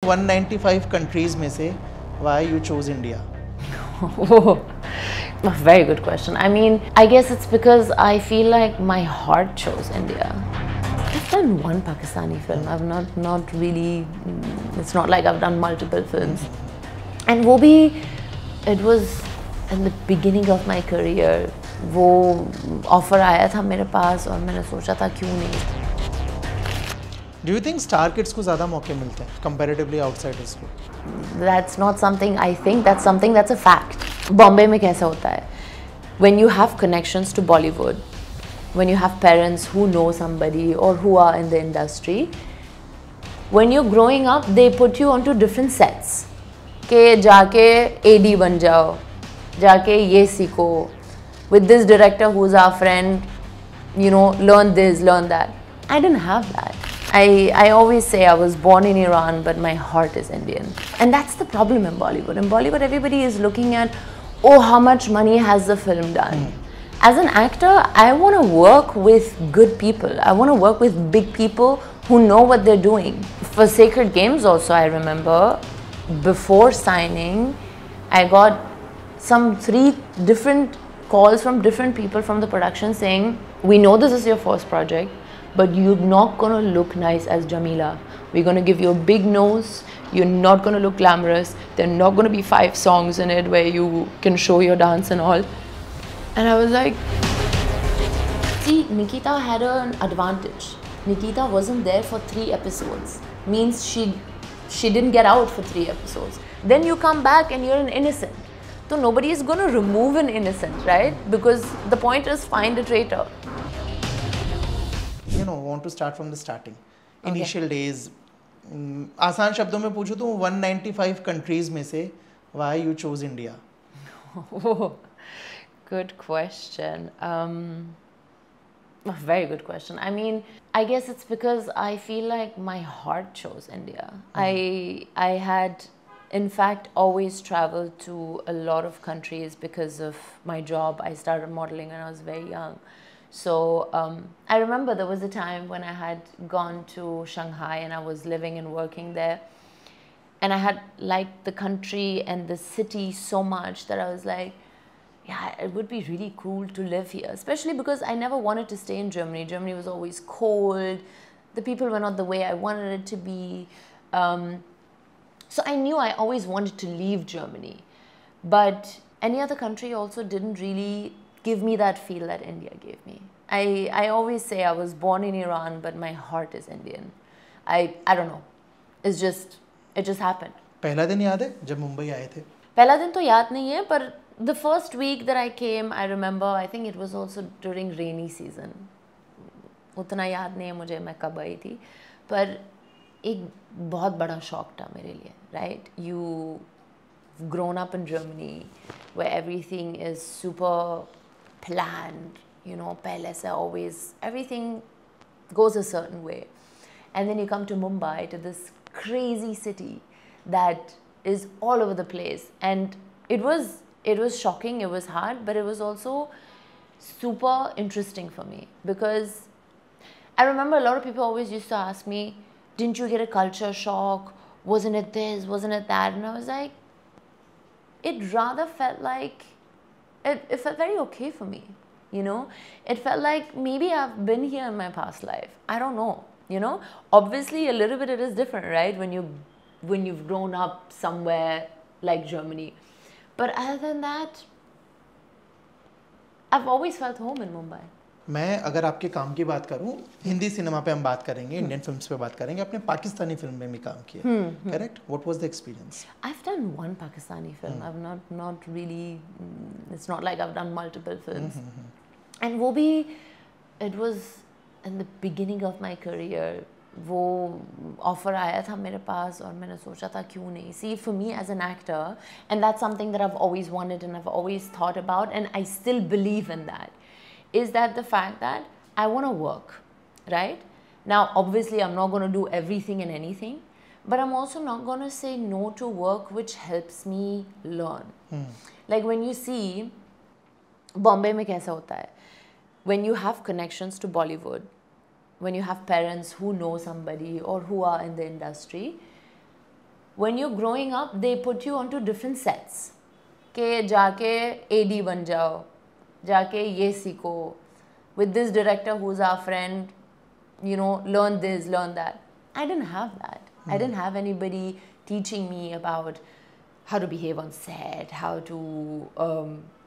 195 countries में से why you chose India? Oh, a very good question. I mean, I guess it's because I feel like my heart chose India. I've done one Pakistani film. I've not really. It's not like I've done multiple films. And वो भी, it was in the beginning of my career. वो offer आया था मेरे पास और मैंने सोचा था क्यों नहीं. Do you think star kids को ज़्यादा मौके मिलते हैं comparatively outsiders को? That's not something I think. That's something that's a fact. Bombay में कैसा होता है? When you have connections to Bollywood, when you have parents who know somebody or who are in the industry, when you're growing up, they put you onto different sets. के जाके AD बन जाओ, जाके ये सीखो. With this director who's our friend, you know, learn this, learn that. I didn't have that. I always say I was born in Iran, but my heart is Indian. And that's the problem in Bollywood. In Bollywood, everybody is looking at, oh, how much money has the film done? As an actor, I want to work with good people. I want to work with big people who know what they're doing. For Sacred Games also, I remember, before signing, I got some 3 different calls from different people from the production saying, we know this is your first project, but you're not going to look nice as Jamila. We're going to give you a big nose. You're not going to look glamorous. There are not going to be 5 songs in it where you can show your dance and all. And I was like, see, Nikita had an advantage. Nikita wasn't there for 3 episodes. Means she didn't get out for 3 episodes. Then you come back and you're an innocent. So nobody is going to remove an innocent, right? Because the point is find a traitor. You know, want to start from the starting. Initial days. आसान शब्दों में पूछूं तो 195 countries में से why you chose India? Oh, good question. A very good question. I mean, I guess it's because I feel like my heart chose India. I had, in fact, always traveled to a lot of countries because of my job. I started modeling when I was very young. So I remember there was a time when I had gone to Shanghai and I was living and working there. And I had liked the country and the city so much that I was like, yeah, it would be really cool to live here, especially because I never wanted to stay in Germany. Germany was always cold. The people were not the way I wanted it to be. So I knew I always wanted to leave Germany. But any other country also didn't really give me that feel that India gave me. I always say I was born in Iran, but my heart is Indian. I don't know. It just happened. पहला दिन याद है जब मुंबई आए थे? पहला दिन तो याद नहीं है, पर the first week that I came, I remember, I think it was also during rainy season. उतना याद नहीं है मुझे मैं कब आई थी, पर एक बहुत बड़ा शॉक था मेरे लिए, right? You've grown up in Germany where everything is super planned, you know, पहले से always, everything goes a certain way. And then you come to Mumbai, to this crazy city that is all over the place. And it was shocking, it was hard, but it was also super interesting for me because I remember a lot of people always used to ask me, didn't you get a culture shock? Wasn't it this? Wasn't it that? And I was like, it rather felt like, it felt very okay for me, you know? It felt like maybe I've been here in my past life. I don't know, you know? Obviously, a little bit it is different, right? When you've grown up somewhere like Germany. But other than that, I've always felt home in Mumbai. मैं अगर आपके काम की बात करूं, Hindi cinema पे हम बात करेंगे, इंडियन फिल्म्स पे बात करेंगे, आपने पाकिस्तानी फिल्म में भी काम किया, correct? What was the experience? I've done one Pakistani film. I've not really. It's not like I've done multiple films. And वो भी, it was in the beginning of my career. वो offer आया था मेरे पास और मैंने सोचा था क्यों नहीं. See, for me as an actor, and that's something that I've always wanted and I've always thought about, and I still believe in that, is that the fact that I want to work, right? Now, obviously, I'm not going to do everything and anything, but I'm also not going to say no to work which helps me learn. Like when you see, Bombay में कैसा होता है? When you have connections to Bollywood, when you have parents who know somebody or who are in the industry, when you're growing up, they put you onto different sets. के जाके AD बन जाओ, जाके ये सीखो, with this director who's our friend, you know, learn this, learn that. I didn't have that. I didn't have anybody teaching me about how to behave on set, how to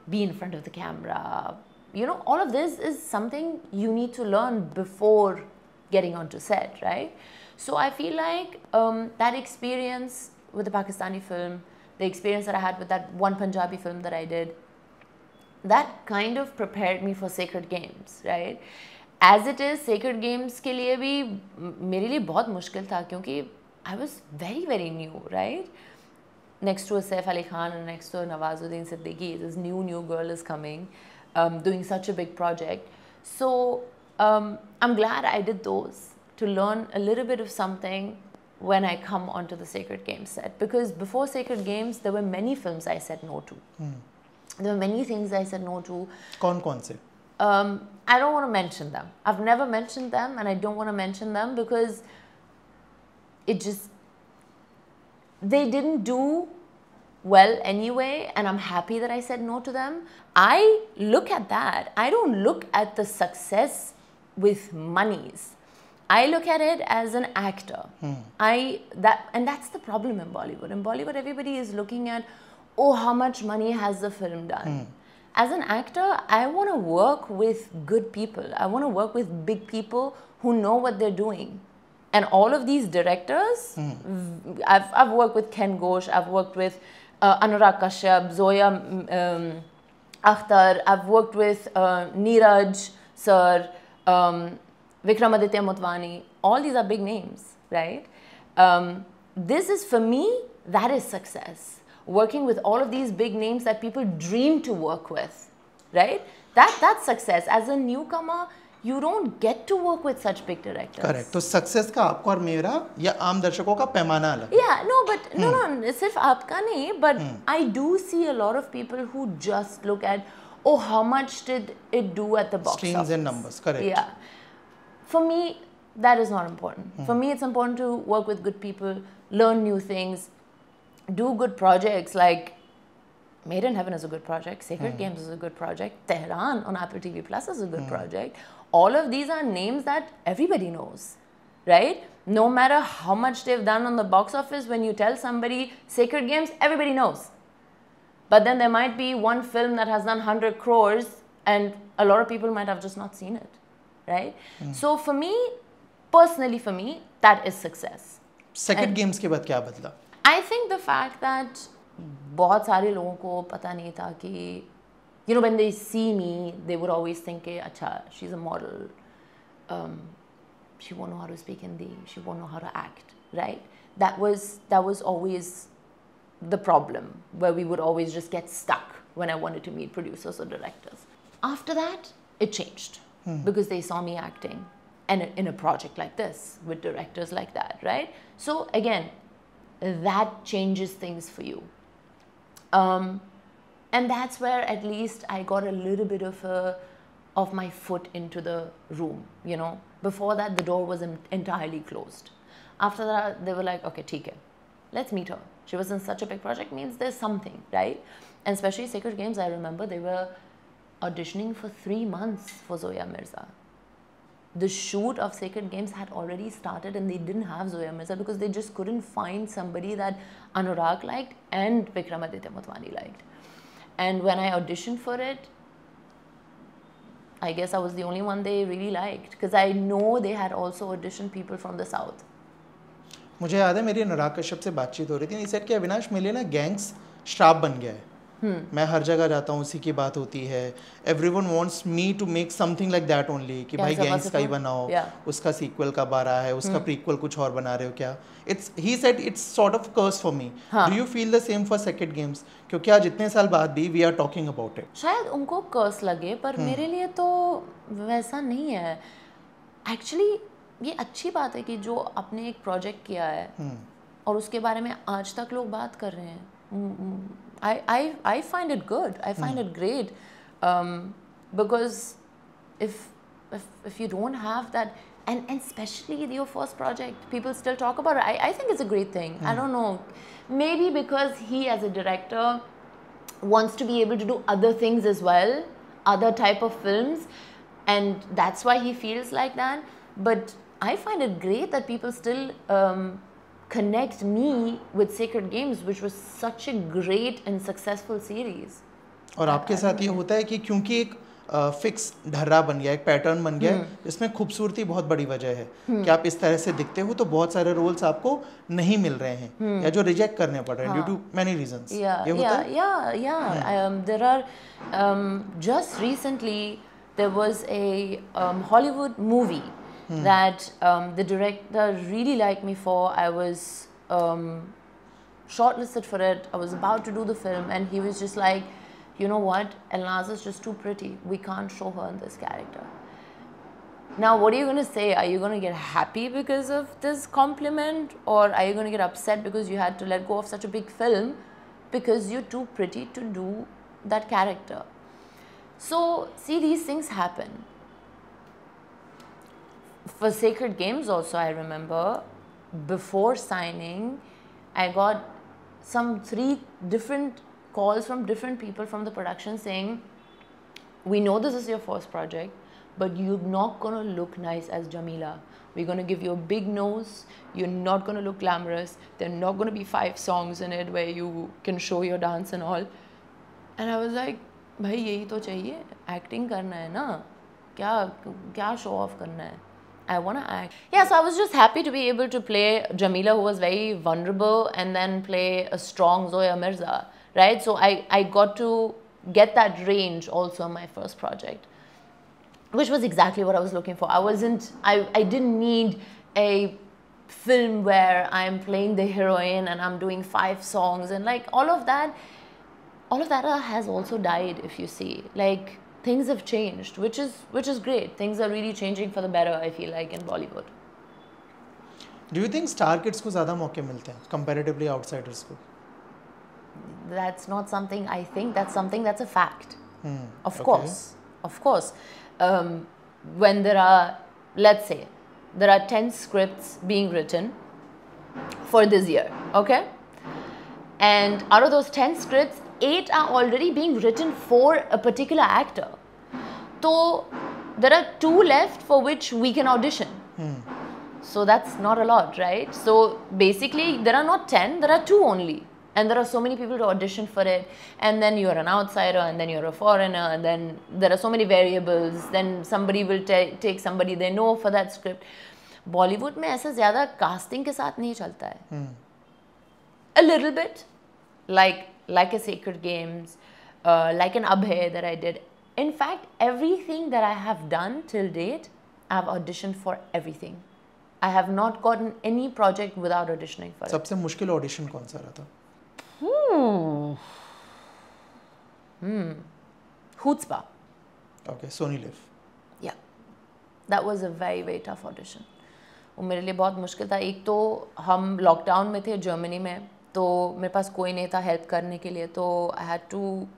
be in front of the camera. You know, all of this is something you need to learn before getting onto set, right? So I feel like that experience with the Pakistani film, the experience that I had with that one Punjabi film that I did, that kind of prepared me for Sacred Games, right? As it is, Sacred Games के लिए भी मेरे लिए बहुत मुश्किल था क्योंकि I was very, very new, right? Next to a Saif Ali Khan and next to a Nawazuddin Siddiqui, this new girl is coming, doing such a big project. So I'm glad I did those to learn a little bit of something when I come onto the Sacred Games set. Because before Sacred Games, there were many films I said no to. There were many things I said no to. कौन से? I don't want to mention them. I've never mentioned them and I don't want to mention them because they didn't do well anyway, and I'm happy that I said no to them. I look at that. I don't look at the success with monies. I look at it as an actor. And that's the problem in Bollywood. In Bollywood, everybody is looking at, oh, how much money has the film done? As an actor, I want to work with good people. I want to work with big people who know what they're doing. And all of these directors, I've worked with Ken Ghosh, I've worked with Anurag Kashyap, Zoya Akhtar, I've worked with Neeraj Sir, Vikramaditya Motwani. All these are big names, right? This is, for me, that is success. Working with all of these big names that people dream to work with, right? That's success. As a newcomer, you don't get to work with such big directors. Correct. तो success का आपका और मेरा या आम दर्शकों का पैमाना अलग. Yeah, no, but no, सिर्फ आपका नहीं, but I do see a lot of people who just look at, oh, how much did it do at the box Streams office? and numbers, correct. Yeah. For me, that is not important. For me, it's important to work with good people, learn new things, do good projects like Made in Heaven is a good project, Sacred Games is a good project, Tehran on Apple TV Plus is a good project. All of these are names that everybody knows, right? No matter how much they've done on the box office, when you tell somebody Sacred Games, everybody knows. But then there might be one film that has done 100 crores and a lot of people might have just not seen it, right? So for me, personally for me, that is success. Sacred Games के बाद क्या बदला? I think the fact that बहुत सारे लोगों को पता नहीं था कि, you know, when they see me, they would always think, अच्छा, she's a model, she won't know how to speak Hindi, she won't know how to act, right? That was always the problem, where we would always just get stuck when I wanted to meet producers or directors. After that, it changed because they saw me acting and in a project like this with directors like that, right? So again, that changes things for you. And that's where at least I got a little bit of my foot into the room, you know. Before that, the door was entirely closed. After that, they were like, okay, theek hai, let's meet her. She was in such a big project, means there's something, right? And especially Sacred Games, I remember they were auditioning for 3 months for Zoya Mirza. The shoot of Sacred Games had already started and they didn't have Zoya Mirza because they just couldn't find somebody that Anurag liked and Vikramaditya Motwani liked. And when I auditioned for it, I guess I was the only one they really liked because I know they had also auditioned people from the south. मुझे याद है मेरी अनुराग कश्यप से बातचीत हो रही थी. He said कि अविनाश मेरे लिए ना गैंग्स श्राप बन गया है. मैं हर जगह जाता हूँ, उसी की बात होती है. Everyone wants me to make something like that only कि भाई गैंग्स का ही बनाओ, उसका सीक्वल कब आ रहा है, उसका प्रीक्वल कुछ और बना रहे हो क्या? He said it's sort of curse for me. Do you feel the same for Sacred Games? क्योंकि आज इतने साल बाद भी we are talking about it. शायद उनको कर्स लगे पर मेरे लिए तो वैसा नहीं है. Actually ये अच्छी बात है कि जो आपने एक प्रोजेक्ट किया है और उसके बारे में आज तक लोग बात कर रहे हैं. I find it good. I find it great because if you don't have that, and especially your first project, people still talk about it. I think it's a great thing. I don't know, maybe because he as a director wants to be able to do other things as well, other type of films, and that's why he feels like that. But I find it great that people still connect me with Sacred Games, which was such a great and successful series. और आपके साथ ये होता है कि क्योंकि एक fix ढर्रा बन गया, एक पैटर्न बन गया, इसमें खूबसूरती बहुत बड़ी वजह है कि आप इस तरह से दिखते हो तो बहुत सारे रोल्स आपको नहीं मिल रहे हैं या जो रिजेक्ट करने पड़ रहे हैं due to many reasons. There are just recently there was a Hollywood movie that the director really liked me for. I was shortlisted for it. I was about to do the film, and he was just like, you know what, Elnaz is just too pretty. We can't show her in this character. Now, what are you going to say? Are you going to get happy because of this compliment? Or are you going to get upset because you had to let go of such a big film because you're too pretty to do that character? So, see, these things happen. For Sacred Games also, I remember, before signing, I got some 3 different calls from different people from the production saying, we know this is your first project, but you're not going to look nice as Jameela. We're going to give you a big nose. You're not going to look glamorous. There are not going to be 5 songs in it where you can show your dance and all. And I was like, bhai, yahi to chahiye. Acting karna hai na. Kya show off karna hai? I want to act. Yeah, so I was just happy to be able to play Jameela, who was very vulnerable, and then play a strong Zoya Mirza. Right, so I got to get that range also on my first project, which was exactly what I was looking for. I didn't need a film where I'm playing the heroine and I'm doing 5 songs and like all of that has also died, if you see. Like, things have changed, which is great. Things are really changing for the better, I feel like, in Bollywood. Do you think star kids को ज़्यादा मौके मिलते हैं comparatively outsiders को? That's not something I think, that's something that's a fact. Of course. When there are, let's say, there are 10 scripts being written for this year, okay? And out of those 10 scripts, 8 are already being written for a particular actor. So there are 2 left for which we can audition. So that's not a lot, right? So basically, there are not 10, there are 2 only. And there are so many people to audition for it, and then you're an outsider, and then you're a foreigner, and then there are so many variables. Then somebody will take somebody they know for that script. Bollywood में ऐसा ज़्यादा casting के साथ नहीं चलता है. A little bit, like a Sacred Games, like an Abhay that I did. In fact, everything that I have done till date, I have auditioned for everything. I have not gotten any project without auditioning for it. सबसे मुश्किल audition कौन सा रहा था? Chutzpah. Okay, Sony Live. Yeah, that was a very, very tough audition. वो मेरे लिए बहुत मुश्किल था. एक तो हम लॉकडाउन में थे जर्मनी में, तो मेरे पास कोई नहीं था हेल्प करने के लिए, तो I had to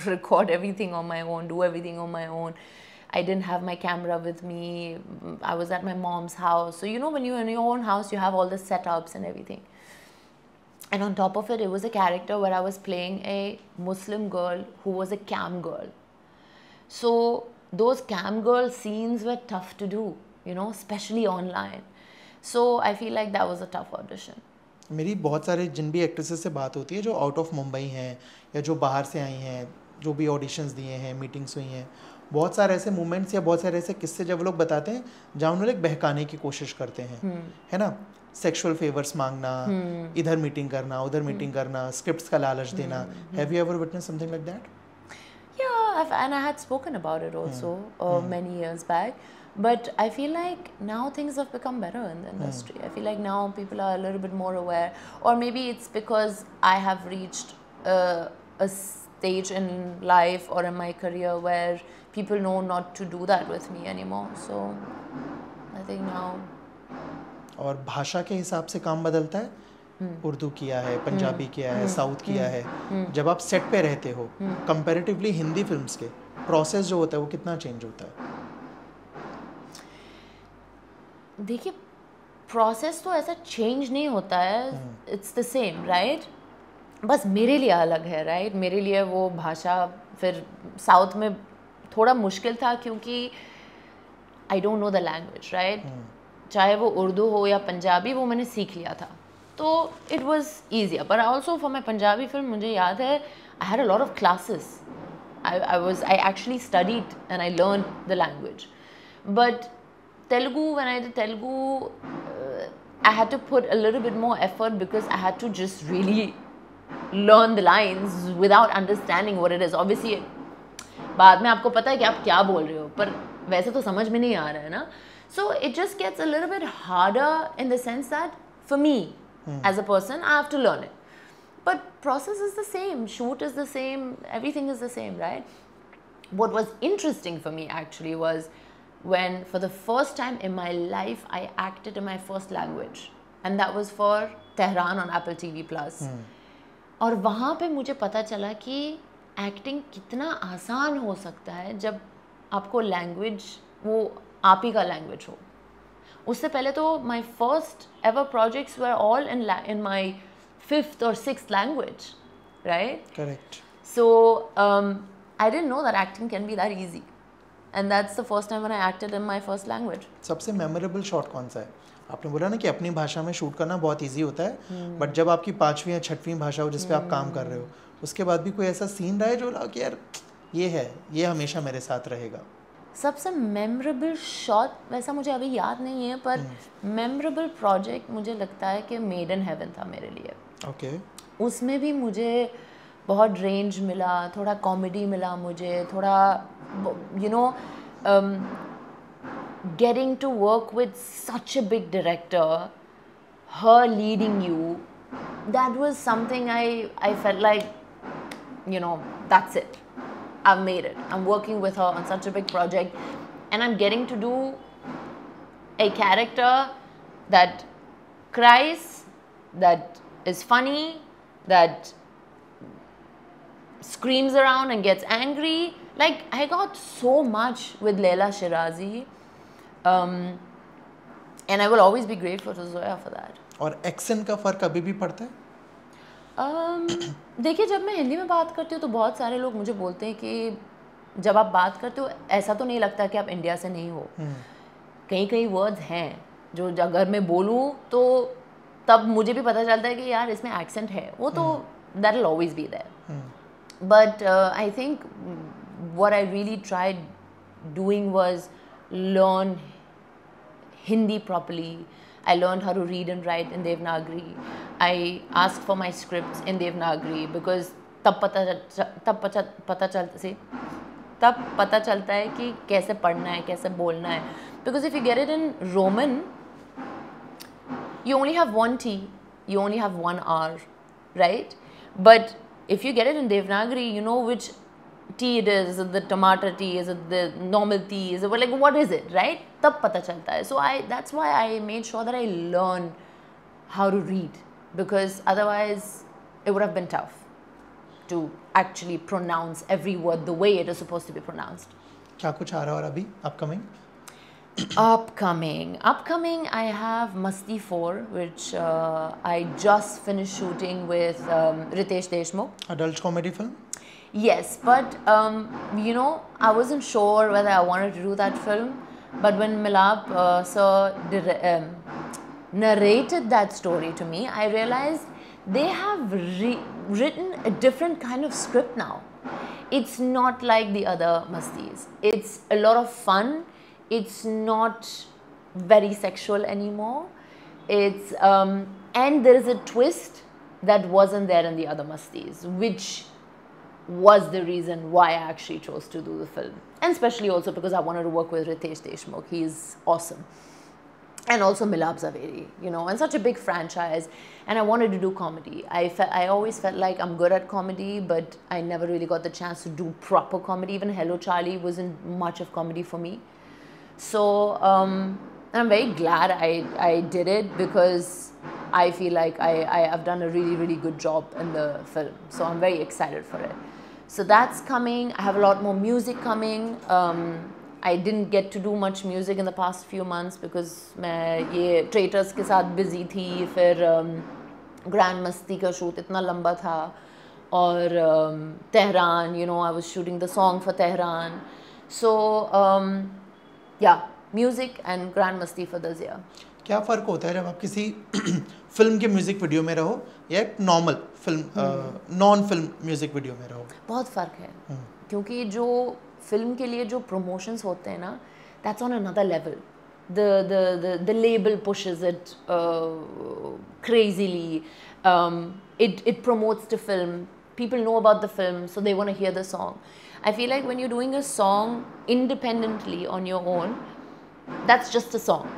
record everything on my own, do everything on my own. I didn't have my camera with me. I was at my mom's house. So you know, when you're in your own house, you have all the setups and everything. And on top of it, it was a character where I was playing a Muslim girl who was a cam girl. So those cam girl scenes were tough to do, you know, especially online. So I feel like that was a tough audition. मेरी बहुत सारे जिन भी actresses से बात होती है जो out of Mumbai हैं या जो बाहर से आई हैं, जो भी ऑडिशंस दिए हैं, मीटिंग्स हुई हैं, बहुत सारे ऐसे मोमेंट्स या बहुत सारे ऐसे किस्से जब लोग बताते हैं जहाँ उन्होंने बहकाने की कोशिश करते हैं, है ना, सेक्सुअल फेवर्स मांगना, इधर मीटिंग करना, उधर मीटिंग करना, स्क्रिप्ट्स का लालच देना. Have you ever witness something like that? Yeah, and I had spoken about it also many years back. But I feel like now things have become better in the industry. I feel like now people are a little bit more aware. Or maybe it's because I have reached a stage in life or in my career where people know not to do that with me anymore. So I think now. और भाषा के हिसाब से काम बदलता है. उर्दू किया है, पंजाबी किया है, साउथ किया है. जब आप सेट पे रहते हो, कंपैरेटिवली हिंदी फिल्म्स के प्रोसेस जो होता है वो कितना चेंज होता है? देखिए प्रोसेस तो ऐसा चेंज नहीं होता है, इट्स द सेम राइट, बस मेरे लिए अलग है राइट। मेरे लिए वो भाषा फिर साउथ में थोड़ा मुश्किल था क्योंकि I don't know the language right, चाहे वो उर्दू हो या पंजाबी, वो मैंने सीख लिया था तो इट वॉज ईजियर। पर also for my Punjabi film मुझे याद है I had a lot of classes, I actually studied and I learned the language. But Telugu, when I did Telugu, I had to put a little bit more effort because I had to just really learn the lines without understanding what it is. Obviously, बाद में आपको पता है कि आप क्या बोल रहे हो, पर वैसे तो समझ में नहीं आ रहा है ना. So it just gets a little bit harder in the sense that for me, as a person, I have to learn it. But process is the same, shoot is the same, everything is the same, right? What was interesting for me actually was when for the first time in my life I acted in my first language, and that was for Tehran on Apple TV Plus. और वहाँ पे मुझे पता चला कि acting कितना आसान हो सकता है जब आपको लैंग्वेज वो आप ही का लैंग्वेज हो. उससे पहले तो my first ever projects were all in my fifth or sixth language, right? Correct. So I didn't know that acting can be that easy, and that's the first time when I acted in my first language. सबसे memorable shot कौन सा है? आपने बोला ना कि अपनी भाषा में शूट करना बहुत इजी होता है, बट जब आपकी 5वीं या 6वीं भाषा हो जिस पे आप काम कर रहे हो, उसके बाद भी कोई ऐसा सीन रहा है जो लगा कि यार ये है, ये हमेशा मेरे साथ रहेगा? सबसे मेमोरेबल शॉट वैसा मुझे अभी याद नहीं है, पर मेमोरेबल प्रोजेक्ट मुझे लगता है कि मेड इन हेवन था मेरे लिए. ओके. उसमें भी मुझे बहुत रेंज मिला, थोड़ा कॉमेडी मिला मुझे, थोड़ा you know getting to work with such a big director, her leading you, that was something I felt like, you know, that's it. I've made it. I'm working with her on such a big project, and I'm getting to do a character that cries, that is funny, that screams around and gets angry. Like, I got so much with Leila Shirazi, and I will always be grateful to Zoya for that. और accent का फ़र्क अभी भी पड़ता है? देखिए, जब मैं हिंदी में बात करती हूँ तो बहुत सारे लोग मुझे बोलते हैं कि जब आप बात करते हो ऐसा तो नहीं लगता कि आप इंडिया से नहीं हो. कई वर्ड्स हैं जो अगर मैं बोलूँ तो तब मुझे भी पता चलता है कि यार इसमें एक्सेंट है, वो तो that will always be there. But I think what I really tried doing was learn Hindi properly. I learned how to read and write in Devanagari. I asked for my scripts in Devanagari because तब पता चलता है कि कैसे पढ़ना है, कैसे बोलना है. Because if you get it in Roman, you only have one T, you only have one R, right? But if you get it in Devanagari, you know which T it is it the tomato tea, is it the normal tea, is it like what is it, right? तब पता चलता है. So that's why I made sure that I learn how to read, because otherwise it would have been tough to actually pronounce every word the way it is supposed to be pronounced. क्या कुछ आ रहा है और अभी upcoming? Upcoming, I have Masti 4, which I just finished shooting with Ritesh Deshmukh. Adult comedy film? Yes, but you know, I wasn't sure whether I wanted to do that film. But when Milap sir narrated that story to me, I realized they have written a different kind of script now. It's not like the other Mastis. It's a lot of fun. It's not very sexual anymore. It's and there is a twist that wasn't there in the other Mastis, which was the reason why I actually chose to do the film. And especially also because I wanted to work with Ritesh Deshmukh. He's awesome. And also Milap Zaveri, you know, and such a big franchise. And I wanted to do comedy. I always felt like I'm good at comedy, but I never really got the chance to do proper comedy. Even Hello Charlie wasn't much of comedy for me. So I'm very glad I did it, because I feel like I've done a really, really good job in the film. So I'm very excited for it. So that's coming. I have a lot more music coming. I didn't get to do much music in the past few months because मैं ये Traitors के साथ busy थी, फिर Grand Masti का shoot इतना लंबा था, और Tehran, you know, I was shooting the song for Tehran. So yeah, music and Grand Masti for this year. क्या फ़र्क होता है जब आप किसी फिल्म के म्यूज़िक वीडियो में रहो या एक normal film non film music video में रहो? बहुत फ़र्क है, क्योंकि जो फिल्म के लिए जो प्रमोशंस होते हैं ना, that's on another level. The label pushes it crazily. It promotes the film. People know about the film, so they want to hear the song. I feel like when you're doing a song independently on your own, that's just a song.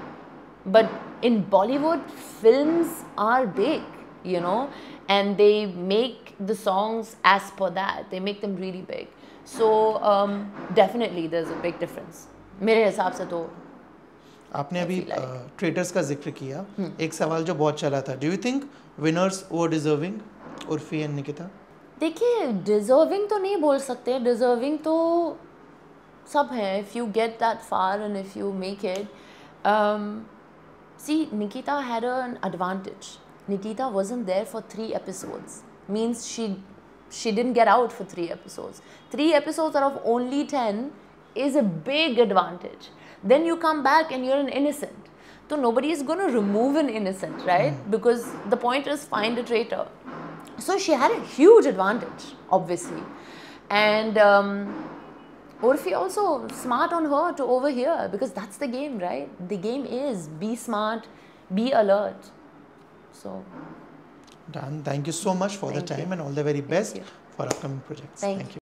But in Bollywood, films are big, you know, and they make the songs as per that. They make them really big. So definitely there's a big difference. मेरे हिसाब से तो आपने अभी traitors का जिक्र किया, एक सवाल जो बहुत चला था, do you think winners were deserving, Urfi and Nikita? देखिए, डिजर्विंग तो नहीं बोल सकते, डिजर्विंग तो सब है, if you get that far and if you make it. See, Nikita had an advantage. Nikita wasn't there for 3 episodes. Means she didn't get out for 3 episodes. 3 episodes out of only 10 is a big advantage. Then you come back and you're an innocent. So nobody is going to remove an innocent, right? Because the point is find a traitor. So she had a huge advantage, obviously. And Urfi also smart on her to overhear, because that's the game, right? The game is be smart, be alert. So done. Thank you so much for the time and all the very best for upcoming projects. Thank you.